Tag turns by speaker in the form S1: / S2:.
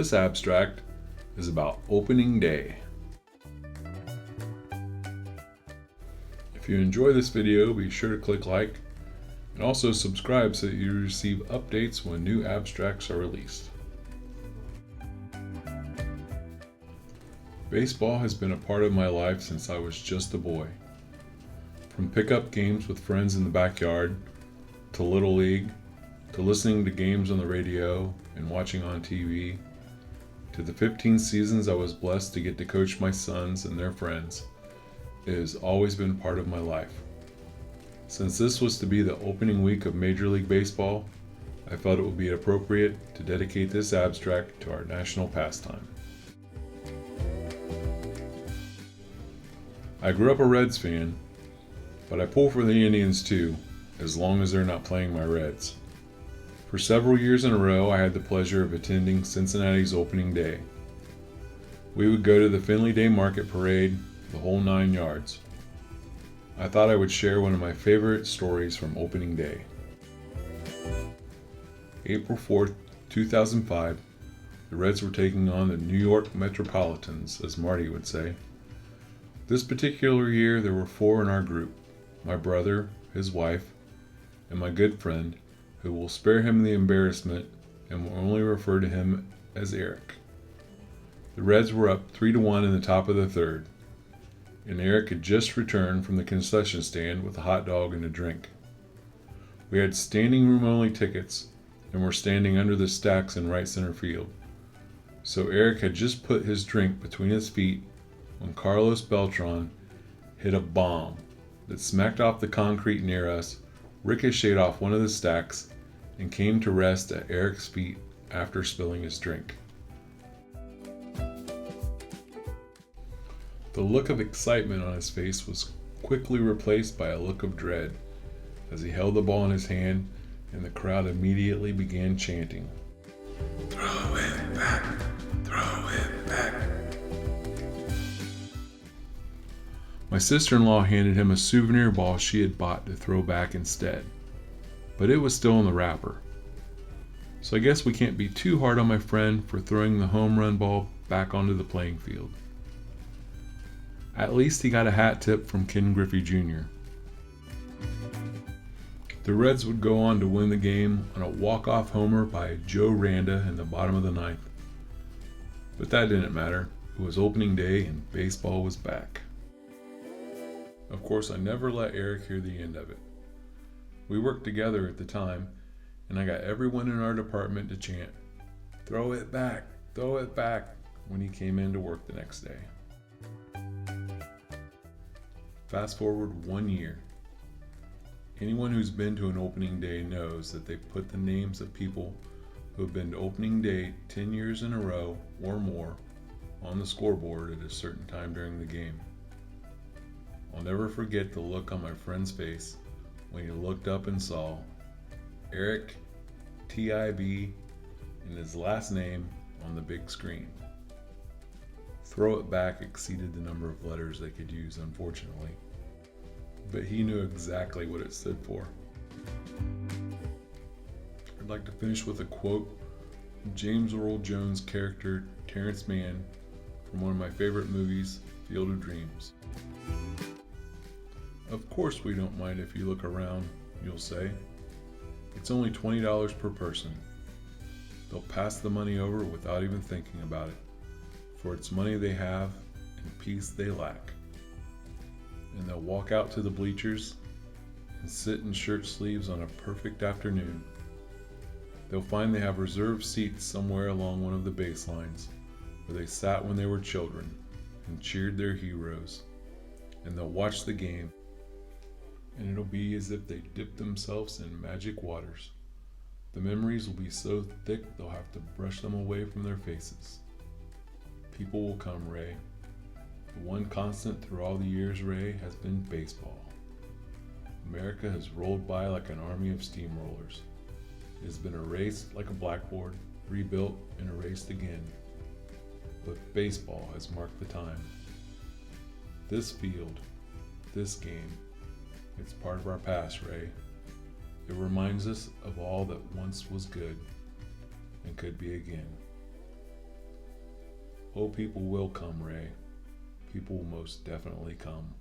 S1: This abstract is about opening day. If you enjoy this video, be sure to click like and also subscribe so that you receive updates when new abstracts are released. Baseball has been a part of my life since I was just a boy. From pickup games with friends in the backyard, to Little League, to listening to games on the radio and watching on TV, to the 15 seasons I was blessed to get to coach my sons and their friends, it has always been part of my life. Since this was to be the opening week of Major League Baseball, I felt it would be appropriate to dedicate this abstract to our national pastime. I grew up a Reds fan, but I pull for the Indians too, as long as they're not playing my Reds. For several years in a row, I had the pleasure of attending Cincinnati's opening day. We would go to the Finley Day Market Parade, the whole 9 yards. I thought I would share one of my favorite stories from opening day. April 4th, 2005, the Reds were taking on the New York Metropolitans, as Marty would say. This particular year, there were 4 in our group: my brother, his wife, and my good friend, who will spare him the embarrassment and will only refer to him as Eric. The Reds were up 3-1 in the top of the third, and Eric had just returned from the concession stand with a hot dog and a drink. We had standing room only tickets and were standing under the stacks in right center field. So Eric had just put his drink between his feet when Carlos Beltran hit a bomb that smacked off the concrete near us, ricocheted off one of the stacks, and came to rest at Eric's feet after spilling his drink. The look of excitement on his face was quickly replaced by a look of dread as he held the ball in his hand, and the crowd immediately began chanting, "Throw it back! Throw it back!" My sister-in-law handed him a souvenir ball she had bought to throw back instead, but it was still in the wrapper. So I guess we can't be too hard on my friend for throwing the home run ball back onto the playing field. At least he got a hat tip from Ken Griffey Jr. The Reds would go on to win the game on a walk-off homer by Joe Randa in the bottom of the 9th. But that didn't matter. It was opening day and baseball was back. Of course, I never let Eric hear the end of it. We worked together at the time, and I got everyone in our department to chant, "Throw it back! Throw it back!" when he came in to work the next day. Fast forward 1 year. Anyone who's been to an opening day knows that they put the names of people who have been to opening day 10 years in a row or more on the scoreboard at a certain time during the game. I'll never forget the look on my friend's face when he looked up and saw Eric TIB and his last name on the big screen. Throw it back exceeded the number of letters they could use, unfortunately, but he knew exactly what it stood for. I'd like to finish with a quote from James Earl Jones' character Terrence Mann from one of my favorite movies, Field of Dreams. "Of course we don't mind if you look around," you'll say. "It's only $20 per person." They'll pass the money over without even thinking about it, for it's money they have and peace they lack. And they'll walk out to the bleachers and sit in shirt sleeves on a perfect afternoon. They'll find they have reserved seats somewhere along one of the baselines where they sat when they were children and cheered their heroes. And they'll watch the game, and it'll be as if they dipped themselves in magic waters. The memories will be so thick they'll have to brush them away from their faces. People will come, Ray. The one constant through all the years, Ray, has been baseball. America has rolled by like an army of steamrollers. It has been erased like a blackboard, rebuilt and erased again. But baseball has marked the time. This field, this game, it's part of our past, Ray. It reminds us of all that once was good and could be again. Oh, people will come, Ray. People will most definitely come.